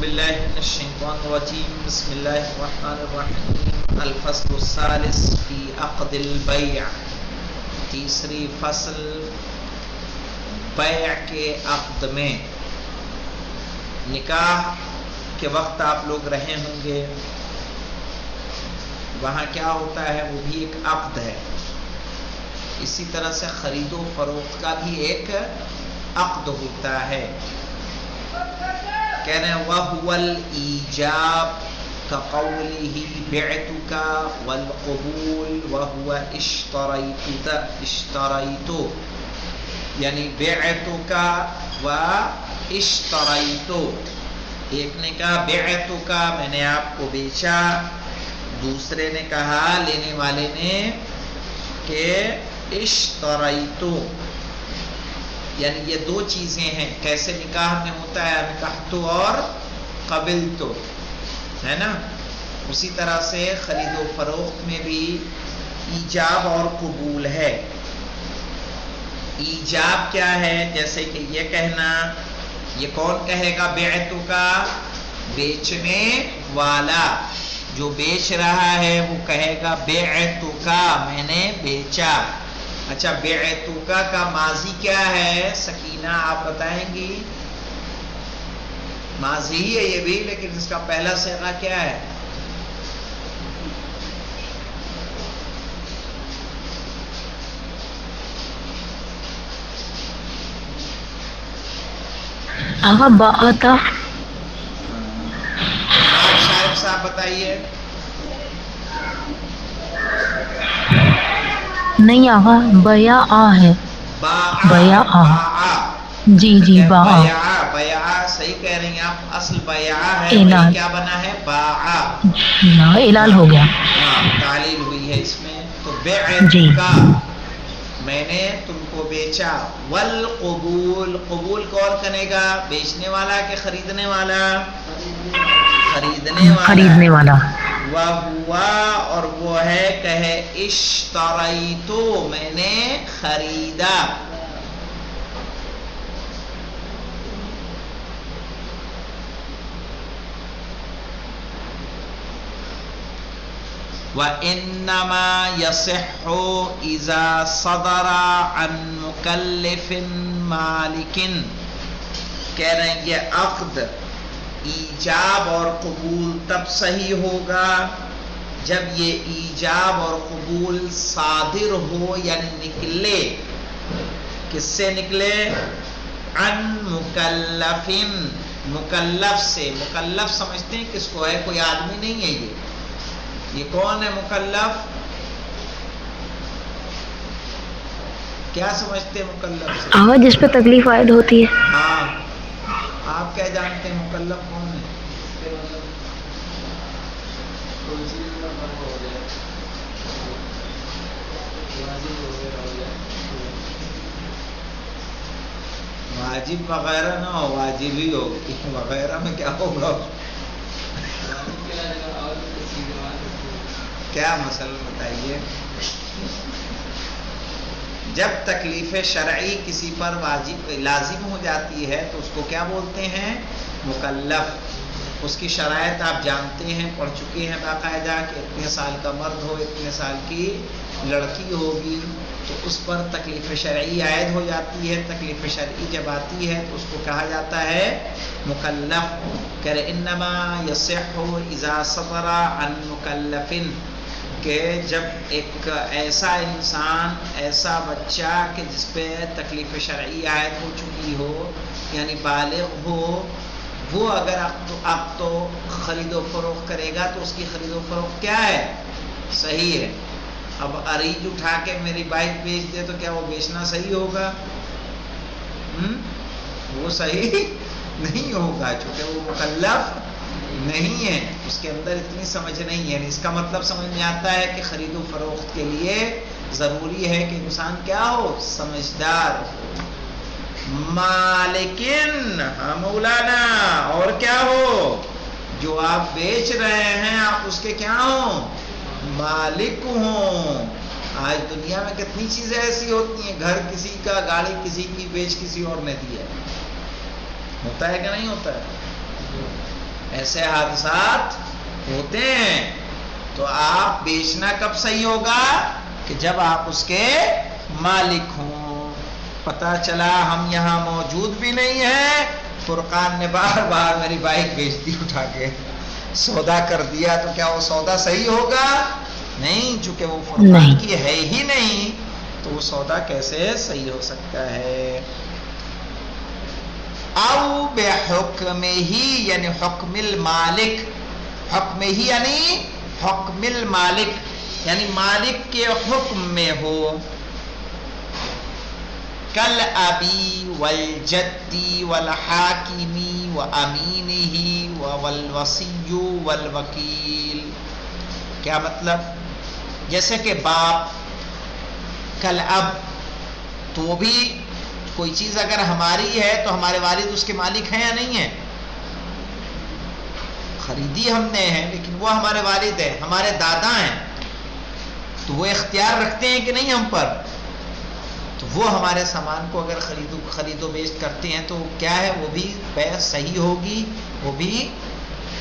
باللہ من الشیطان الرجیم بسم اللہ الرحمن الرحیم الفصل الثالث فی عقد البیع تیسری فصل بیع کے عقد میں نکاح کے وقت آپ لوگ رہے ہوں گے وہاں کیا ہوتا ہے وہ بھی ایک عقد ہے اسی طرح سے خرید و فروخت کا بھی ایک عقد ہوتا ہے کہنے وَهُوَ الْإِيجَابُ كَقَوْلِهِ بِعْتُكَ وَالْقُبُولُ وَهُوَ اشْتَرَيْتُ یعنی بِعْتُكَ وَاشْتَرَيْتُ ایک نے کہا بِعْتُكَ میں نے آپ کو بیچا دوسرے نے کہا لینے والے نے کہ اشتریتو یعنی یہ دو چیزیں ہیں کیسے نکاح میں ہوتا ہے نکاحتو اور قبلتو ہے نا اسی طرح سے خرید و فروخت میں بھی ایجاب اور قبول ہے ایجاب کیا ہے جیسے کہ یہ کہنا یہ کون کہے گا بیعتو کا بیچنے والا جو بیچ رہا ہے وہ کہے گا بیعتو کا میں نے بیچا اچھا بیعتوکا کا ماضی کیا ہے سکینہ آپ بتائیں گی ماضی ہی ہے یہ بھی لیکن اس کا پہلا صیغہ کیا ہے آغا باعتا شاہد صاحب بتائیے نہیں آغا بیعا ہے بیعا جی باعا بیعا صحیح کہہ رہی ہیں آپ اصل بیعا ہے وہی کیا بنا ہے باعا اعلال ہو گیا تعلیل ہوئی ہے اس میں تو بیعتکا میں نے تم کو بیچا والقبول قبول کون کرے گا بیچنے والا کہ خریدنے والا خریدنے والا وَهُوَ اور وہ ہے کہے اشتریتو میں نے خریدا وَإِنَّمَا يَصِحُّ إِذَا صَدَرَ عَن مُكَلِّفٍ مَالِكٍ کہہ رہے ہیں یہ عقد ایجاب اور قبول تب صحیح ہوگا جب یہ ایجاب اور قبول صادر ہو یعنی نکلے کس سے نکلے عن مکلف مکلف سے مکلف سمجھتے ہیں کس کو ہے کوئی آدمی نہیں ہے یہ کون ہے مکلف کیا سمجھتے ہیں مکلف سے آغا جس پہ تکلیف عائد ہوتی ہے ہاں آپ کیا جانتے ہیں مکلف کون ہے واجب وغیرہ نہ ہو واجب ہی ہو وغیرہ میں کیا ہوگا کیا مسئلہ بتائیے جب تکلیف شرعی کسی پر واجب لازم ہو جاتی ہے تو اس کو کیا بولتے ہیں مکلف اس کی شرائط آپ جانتے ہیں پڑھ چکے ہیں باقاعدہ کہ اتنے سال کا مرد ہو اتنے سال کی لڑکی ہوگی تو اس پر تکلیف شرعی عائد ہو جاتی ہے تکلیف شرعی جب آتی ہے تو اس کو کہا جاتا ہے مکلف کہ انما یصح اذا صدر عن مکلف کہ جب ایک ایسا انسان ایسا بچہ کہ جس پہ تکلیف شرعی عائد ہو چکی ہو یعنی بالغ ہو وہ اگر آپ تو خرید و فروخت کرے گا تو اس کی خرید و فروخت کیا ہے صحیح ہے اب عریض اٹھا کے میری بائک بیچ دے تو کیا وہ بیچنا صحیح ہوگا وہ صحیح نہیں ہوگا چونکہ وہ مکلف نہیں ہے اس کے اندر اتنی سمجھ نہیں ہے اس کا مطلب سمجھ میں آتا ہے کہ خرید و فروخت کے لیے ضروری ہے کہ انسان کیا ہو سمجھدار مالکن ہاں مولانا اور کیا ہو جو آپ بیچ رہے ہیں آپ اس کے کیا ہوں مالک ہوں آج دنیا میں کتنی چیزیں ایسی ہوتی ہیں گھر کسی کا گاڑی کسی کی بیچ کسی اور نے دیا ہوتا ہے کہ نہیں ہوتا ہے ایسے حادثات ہوتے ہیں. تو آپ بیچنا کب صحیح ہوگا؟ کہ جب آپ اس کے مالک ہوں. پتہ چلا ہم یہاں موجود بھی نہیں ہیں، فرقان نے بار بار میری بائک بیچ دی اٹھا کے، سودا کر دیا، تو کیا وہ سودا صحیح ہوگا؟ نہیں، چونکہ وہ فرقان کی ہے ہی نہیں، تو وہ سودا کیسے صحیح ہو سکتا ہے؟ او بحکمہ یعنی حکم المالک، حکمہ یعنی حکم المالک یعنی مالک کے حکم میں ہو. کل ابی والجدی والحاکمی وامینہ والوصی والوکیل. کیا مطلب؟ جیسے کہ باپ، کل اب، تو وہ بھی کوئی چیز اگر ہماری ہے تو ہمارے والد اس کے مالک ہیں یا نہیں ہیں؟ خریدی ہم نے ہے لیکن وہ ہمارے والد ہیں، ہمارے دادا ہیں، تو وہ اختیار رکھتے ہیں کہ نہیں ہم پر؟ تو وہ ہمارے سامان کو اگر خرید و بیچ کرتے ہیں تو کیا ہے؟ وہ بھی بیع صحیح ہوگی، وہ بھی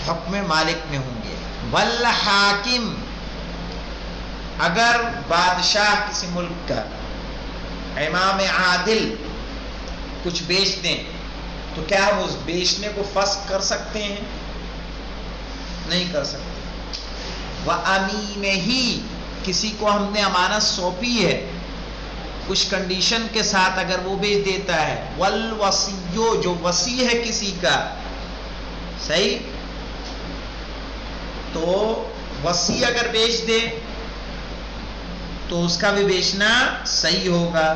حکم مالک میں ہوں گے. والحاکم، اگر بادشاہ کسی ملک کا، امام عادل کچھ بیچ دیں تو کیا وہ اس بیچنے کو فسخ کر سکتے ہیں؟ نہیں کر سکتے. وَأَمِينِهِ، کسی کو ہم نے امانت سونپی ہے کچھ کنڈیشن کے ساتھ، اگر وہ بیچ دیتا ہے. وَالْوَصِيُّ، جو وصی ہے کسی کا، صحیح، تو وصی اگر بیچ دے تو اس کا بھی بیچنا صحیح ہوگا.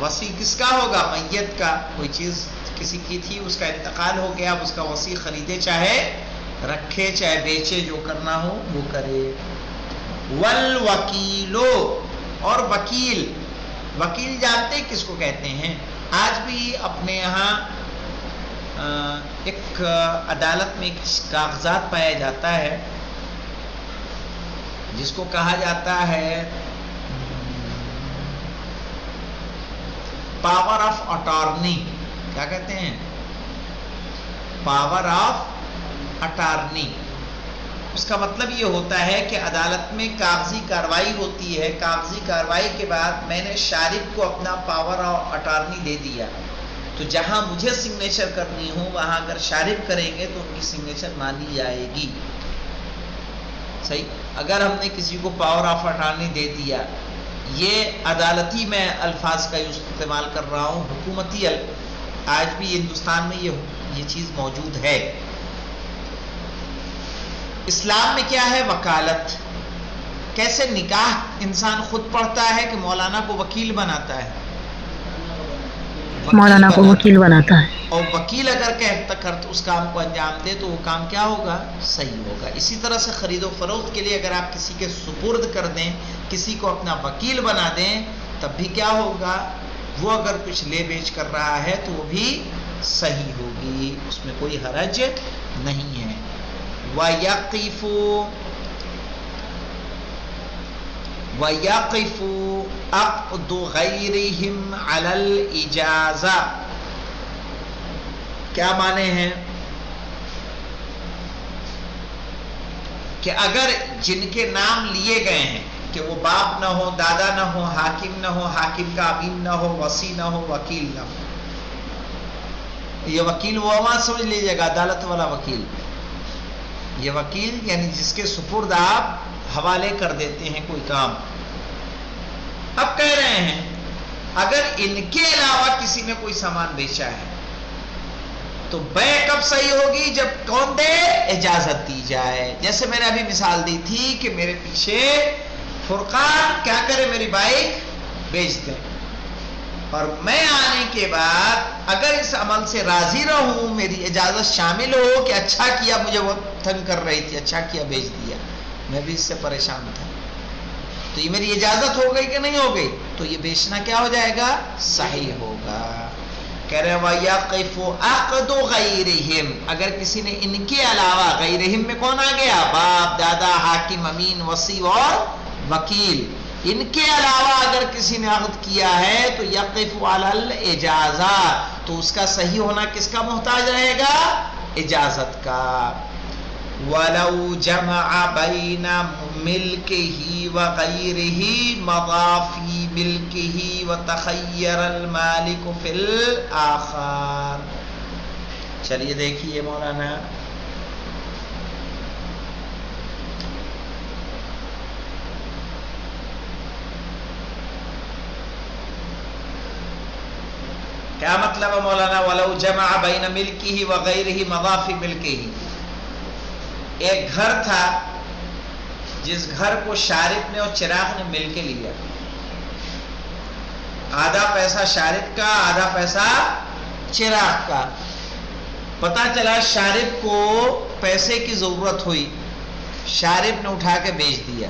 وصی کس کا ہوگا؟ میت کا. کوئی چیز کسی کی تھی، اس کا انتقال ہو گیا، اب اس کا وصی خریدے چاہے رکھے چاہے بیچے، جو کرنا ہو وہ کرے. والوکیلو، اور وکیل. وکیل جانتے کس کو کہتے ہیں؟ آج بھی اپنے یہاں ایک عدالت میں ایک کاغذات پایا جاتا ہے جس کو کہا جاتا ہے پاور آف اٹارنی. کیا کہتے ہیں؟ Power of attorney. اس کا مطلب یہ ہوتا ہے کہ عدالت میں کاغذی کارروائی ہوتی ہے، کاغذی کارروائی کے بعد میں نے شارک کو اپنا پاور آف اٹارنی دے دیا، تو جہاں مجھے سگنیچر کرنی ہو وہاں اگر شارک کریں گے تو ان کی سگنیچر مانی جائے گی. صحیح. اگر ہم نے کسی کو پاور آف اٹارنی دے دیا، یہ عدالتی میں الفاظ کا استعمال کر رہا ہوں، حکومتی آج بھی ہندوستان میں یہ چیز موجود ہے. اسلام میں کیا ہے؟ وکالت. کیسے نکاح انسان خود پڑھتا ہے کہ مولانا کو وکیل بناتا ہے؟ مولانا کو وکیل بناتا ہے. اور وکیل اگر کہتا کرتا اس کام کو انجام دے تو وہ کام کیا ہوگا؟ صحیح ہوگا. اسی طرح سے خرید و فروخت کے لیے اگر آپ کسی کے سپرد کر دیں، کسی کو اپنا وکیل بنا دیں، تب بھی کیا ہوگا؟ وہ اگر کچھ لے بیچ کر رہا ہے تو وہ بھی صحیح ہوگی، اس میں کوئی حرج نہیں ہے. وَيَقِفُ عَقْدُ غَيْرِهِمْ عَلَى الْإِجَازَةِ. کیا معنی ہیں؟ کہ اگر جن کے نام لیے گئے ہیں کہ وہ باپ نہ ہو، دادا نہ ہو، حاکم نہ ہو، حاکم کا امین نہ ہو، وصی نہ ہو، وکیل نہ ہو. یہ وکیل وہ وہاں سمجھ لیجیے گا عدالت والا وکیل. یہ وکیل یعنی جس کے سپرد آپ حوالے کر دیتے ہیں کوئی کام. اب کہہ رہے ہیں اگر ان کے علاوہ کسی نے کوئی سامان بیچا ہے تو بیع کب صحیح ہوگی؟ جب کون دے؟ اجازت دی جائے. جیسے میں نے ابھی مثال دی تھی کہ میرے پیچھے فرقان کیا کرے؟ میری بائک بیچ دے، اور میں آنے کے بعد اگر اس عمل سے راضی رہوں، میری اجازت شامل ہو کہ اچھا کیا، مجھے وہ تنگ کر رہی تھی، اچھا کیا بیچ دیا، میں بھی اس سے پریشان تھا، تو یہ میری اجازت ہو گئی کہ نہیں ہو گئی؟ تو یہ بیچنا کیا ہو جائے گا؟ صحیح ہوگا. کہہ رہے وَيَقِفُ عَقْدُ غَيْرِهِمْ، اگر کسی نے ان کے علاوہ، غیرہم میں کون آ گیا؟ باپ، دادا، حاکم، امین، وصی اور وکیل. ان کے علاوہ اگر کسی نے عقد کیا ہے تو یقف علی الاجازہ، تو اس کا صحیح ہونا کس کا محتاج رہے گا؟ اجازت کا. وَلَوْ جَمَعَ بَيْنَ مِلْكِهِ وَغَيْرِهِ مَضَى فِي مِلْكِهِ وَتَخَيَّرَ الْمَالِكُ فِي الْآخَرِ. چلیے دیکھیے مولانا، کیا مطلب ہے مولانا؟ وَلَوْ جَمَعَ بَيْنَ مِلْكِهِ وَغَيْرِهِ مَضَى فِي مِلْكِهِ. ایک گھر تھا جس گھر کو شارب نے اور چراغ نے مل کے لیا. آدھا پیسہ شارب کا، آدھا پیسہ چراغ کا. پتا چلا شارب کو پیسے کی ضرورت ہوئی، شارب نے اٹھا کے بیچ دیا،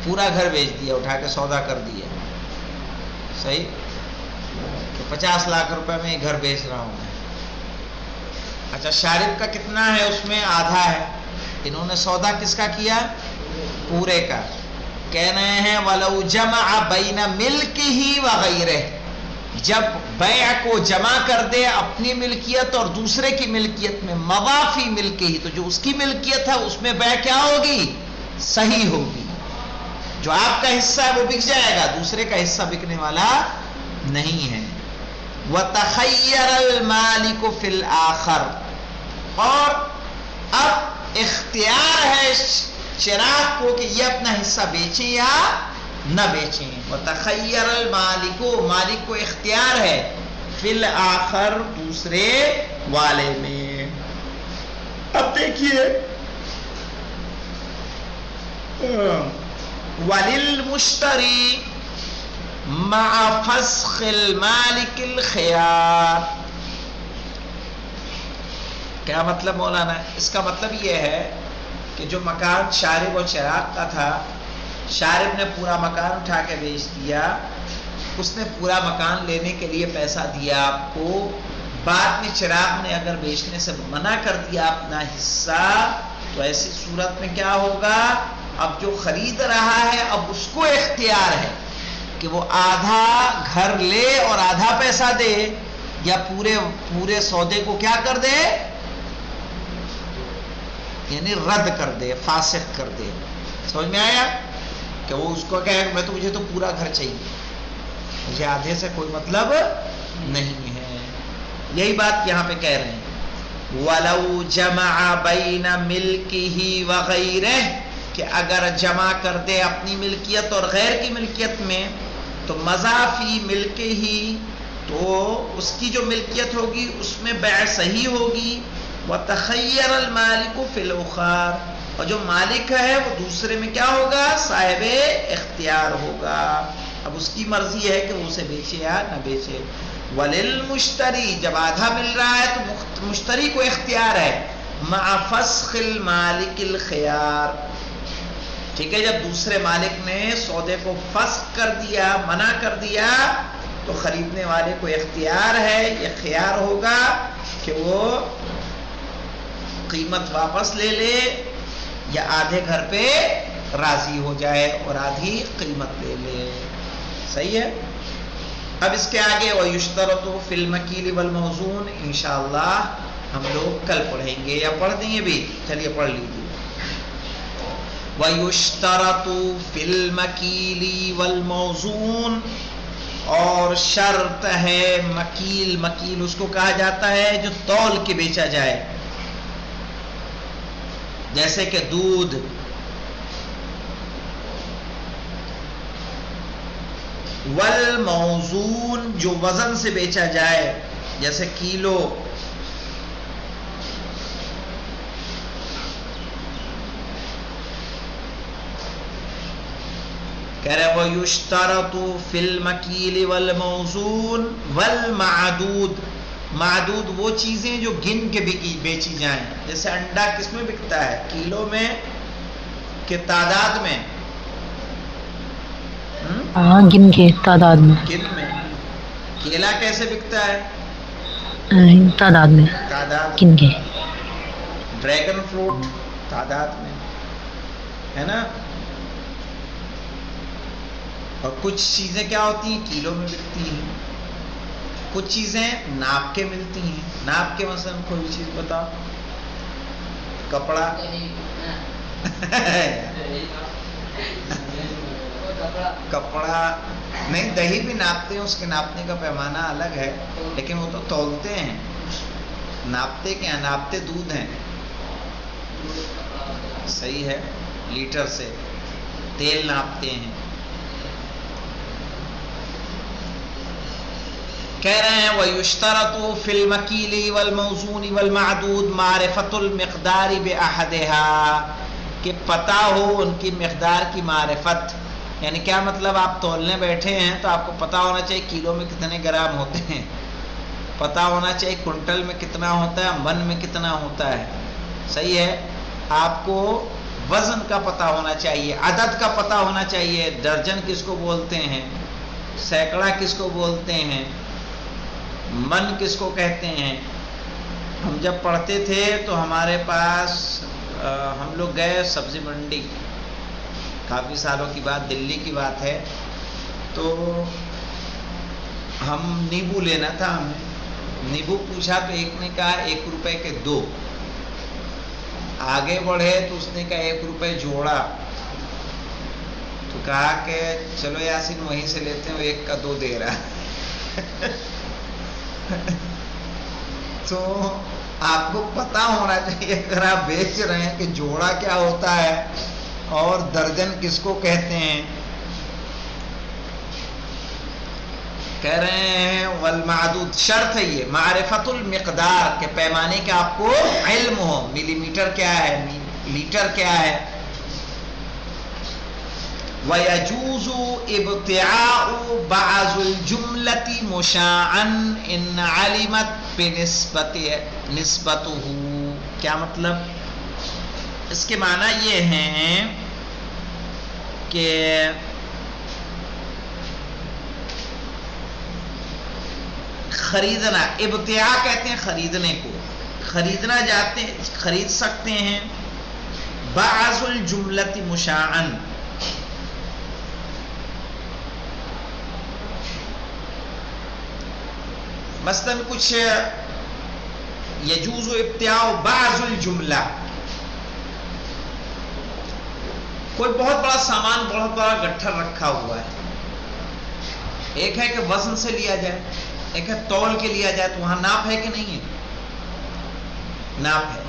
پورا گھر بیچ دیا، اٹھا کے سودا کر دیا. صحیح؟ 50 لاکھ روپے میں یہ گھر بیچ رہا ہوں میں. اچھا شارب کا کتنا ہے؟ اس میں آدھا ہے. انہوں نے سودا کس کا کیا؟ پورے کا. کہہ رہے ہیں وَلَوْ جَمَعَ بَيْنَ مِلْكِهِ وَغَيْرِهِ، جب بیع کو جمع کر دے اپنی ملکیت اور دوسرے کی ملکیت میں، مَضَى فِي مِلْكِهِ، تو جو اس کی ملکیت ہے اس میں بیع کیا ہوگی؟ صحیح ہوگی. جو آپ کا حصہ ہے وہ بک جائے گا، دوسرے کا حصہ بکنے والا نہیں ہے. وَتَخَيَّرَ الْمَالِكُ فِي الْآخَرِ، اور اب اختیار ہے چراغ کو کہ یہ اپنا حصہ بیچیں یا نہ بیچیں. وَتَخَيَّرَ الْمَالِكُ، مالک کو اختیار ہے، فِي الْآخَرِ، دوسرے والے میں. اب دیکھیے وَلِلْمُشْتَرِي مع فسخ المالک الخیار. کیا مطلب مولانا؟ اس کا مطلب یہ ہے کہ جو مکان شارب اور چراغ کا تھا، شارب نے پورا مکان اٹھا کے بیچ دیا، اس نے پورا مکان لینے کے لیے پیسہ دیا آپ کو. بعد میں چراغ نے اگر بیچنے سے منع کر دیا اپنا حصہ، تو ایسی صورت میں کیا ہوگا؟ اب جو خرید رہا ہے اب اس کو اختیار ہے کہ وہ آدھا گھر لے اور آدھا پیسہ دے، یا پورے سودے کو کیا کر دے؟ یعنی رد کر دے، فاسخ کر دے. سمجھ میں آیا؟ کہ وہ اس کو کہے میں تو مجھے تو پورا گھر چاہیے، مجھے آدھے سے کوئی مطلب نہیں ہے. یہی بات یہاں پہ کہہ رہے ہیں. وَلَوْ جَمَعَ بَيْنَ مِلْكِهِ وَغَيْرِهِ، کہ اگر جمع کر دے اپنی ملکیت اور غیر کی ملکیت میں، تو مَضَى فِي مِلْكِهِ، تو اس کی جو ملکیت ہوگی اس میں بیع صحیح ہوگی. وَتَخَيَّرَ الْمَالِكُ فِي الْأُخَرِ، اور جو مالک ہے وہ دوسرے میں کیا ہوگا؟ صاحب اختیار ہوگا. اب اس کی مرضی ہے کہ وہ اسے بیچے یا نہ بیچے. وَلِلْمُشْتَرِي، جب آدھا مل رہا ہے تو مشتری کو اختیار ہے، مع فسخ المالک الخیار. ٹھیک ہے، جب دوسرے مالک نے سودے کو فسخ کر دیا، منع کر دیا، تو خریدنے والے کو اختیار ہے، یہ خیار ہوگا کہ وہ قیمت واپس لے لے یا آدھے گھر پہ راضی ہو جائے اور آدھی قیمت لے لے. صحیح ہے؟ اب اس کے آگے وَيُشْتَرَطُ فِي الْمَكِيلِ وَالْمَوْزُونِ انشاءاللہ ہم لوگ کل پڑھیں گے یا پڑھ دیں گے بھی. چلیے پڑھ لیجیے. وَيُشْتَرَطُ فِي الْمَكِيلِ وَالْمَوْزُونِ، اور شرط ہے مکیل. مکیل اس کو کہا جاتا ہے جو تول کے بیچا جائے، جیسے کہ دودھ، والموزون جو وزن سے بیچا جائے جیسے کیلو. کہہ رہے وَيُشْتَرَطُ فِي الْمَكِيلِ وَالْمَوْزُونِ وَالْمَعْدُودِ. معدود وہ چیزیں جو گن کے بیچی جائیں. جیسے انڈا کس میں بکتا ہے؟ کیلو میں کہ تعداد میں؟ گن کے تعداد میں. گن میں. کیلا کیسے بکتا ہے؟ تعداد میں. تعداد گن کے. ڈریگن فروٹ تعداد میں ہے نا. اور کچھ چیزیں کیا ہوتی ہیں؟ کیلو میں بکتی ہیں. کچھ چیزیں ناپ کے ملتی ہیں. ناپ کے مثلا کوئی بھی چیز بتاؤ. کپڑا کپڑا نہیں, دہی بھی ناپتے ہیں, اس کے ناپنے کا پیمانہ الگ ہے, لیکن وہ تو تولتے ہیں. ناپتے کیا, ناپتے دودھ ہیں. صحیح ہے, لیٹر سے. تیل ناپتے ہیں. کہہ رہے ہیں وَيُشْتَرَطُ فِي الْمَكِيلِ وَالْمَوْزُونِ وَالْمَعْدُودِ مَعْرِفَةُ الْمِقْدَارِ بِأَحَدِهَا, کہ پتہ ہو ان کی مقدار کی معرفت. یعنی کیا مطلب, آپ تولنے بیٹھے ہیں تو آپ کو پتہ ہونا چاہیے کلو میں کتنے گرام ہوتے ہیں, پتہ ہونا چاہیے کنٹل میں کتنا ہوتا ہے, من میں کتنا ہوتا ہے. صحیح ہے. آپ کو وزن کا پتہ ہونا چاہیے, عدد کا پتہ ہونا چاہیے. درجن کس کو بولتے ہیں, سینکڑا کس کو بولتے ہیں, من کس کو کہتے ہیں. ہم جب پڑھتے تھے تو ہمارے پاس ہم لوگ گئے سبزی منڈی, کافی سالوں کی بات, دلی کی بات ہے. تو ہم نیبو لینا تھا, ہمیں نیبو پوچھا تو ایک نے کہا 1 روپے کے 2. آگے بڑھے تو اس نے کہا 1 روپے جوڑا. تو کہا کہ چلو یاسین وہیں سے لیتے ہیں, 1 کا 2 دے رہا ہے. تو آپ کو پتہ ہونا چاہیے اگر آپ بیچ رہے ہیں کہ جوڑا کیا ہوتا ہے اور درجن کس کو کہتے ہیں. کہہ رہے ہیں والمعدود, شرط ہے یہ معرفت المقدار, کے پیمانے کا آپ کو علم ہو. ملی میٹر کیا ہے, لیٹر کیا ہے. وَيَجُوزُ ابْتِعَاءُ بَعْضُ الْجُمْلَةِ مُشَاعًا إِنْ عَلِمَتْ نِسْبَتُهُ. کیا مطلب, اس کے معنی یہ ہیں کہ خریدنا, ابتیاع کہتے ہیں خریدنے کو, خریدنا جاتے خرید سکتے ہیں. بعض الجملۃ مشاعا, مثلا کچھ یجوز ابتیاع بعض الجملہ, کوئی بہت بڑا سامان, بہت بڑا گٹھر رکھا ہوا ہے. ایک ہے کہ وزن سے لیا جائے, ایک ہے تول کے لیا جائے. تو وہاں ناپ ہے کہ نہیں ہے, ناپ ہے.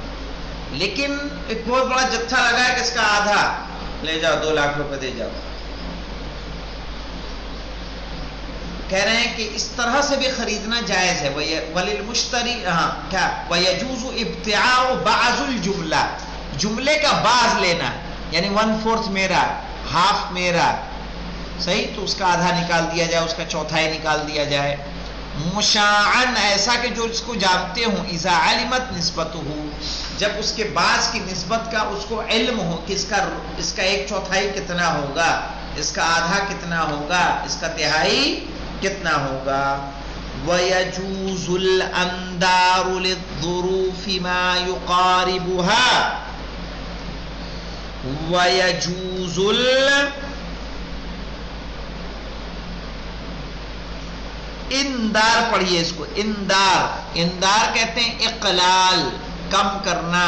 لیکن ایک بہت بڑا جتھا لگا ہے کہ اس کا آدھا لے جاؤ, 2 لاکھ روپے دے جاؤ. کہہ رہے ہیں کہ اس طرح سے بھی خریدنا جائز ہے. وللمشتری, ہاں کیا, ویجوز ابتیاع بعض الجملہ, جملے کا بعض لینا, یعنی 1/4 میرا, ہاف میرا. صحیح, تو اس کا آدھا نکال دیا جائے, اس کا چوتھائی نکال دیا جائے. مشاعن, ایسا کہ جو اس کو جانتے ہوں. اذا علمت نسبتہ, جب اس کے بعض کی نسبت کا اس کو علم ہو کہ اس کا 1/4 کتنا ہوگا, اس کا آدھا کتنا ہوگا, اس کا تہائی کتنا ہوگا. وَيَجُوزُ الْأَنْدَارُ لِلظُّرُوفِ مَا يُقَارِبُهَا. وَيَجُوزُ اندار, پڑھیے اس کو, اندار. اندار کہتے ہیں اقلال, کم کرنا.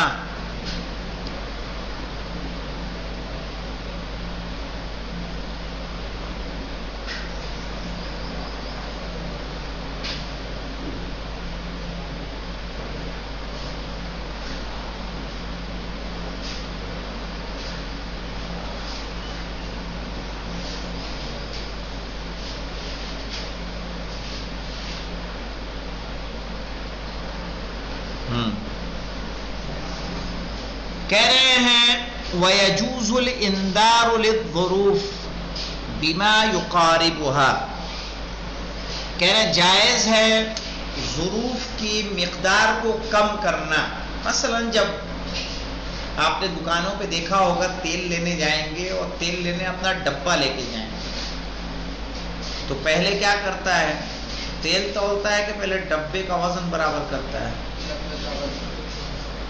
کہہ رہے ہیں وَيَجُوزُ الْإِنْدَارُ لِلظُّرُوفِ بِمَا يُقَارِبُهَا. کہہ رہے ہیں جائز ہے ظروف کی مقدار کو کم کرنا. مثلا جب آپ نے دکانوں پہ دیکھا ہوگا تیل لینے جائیں گے اور تیل لینے اپنا ڈبہ لے کے جائیں گے, تو پہلے کیا کرتا ہے, تیل تولتا ہے کہ پہلے ڈبے کا وزن برابر کرتا ہے.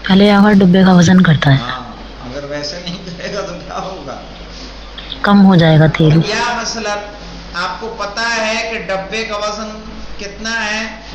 پہلے اگر ڈبے کا وزن کرتا ہے. ہاں, اگر ویسے نہیں کرے گا تو کیا ہوگا, کم ہو جائے گا تیل. یا مثلا آپ کو پتا ہے کہ ڈبے کا وزن کتنا ہے,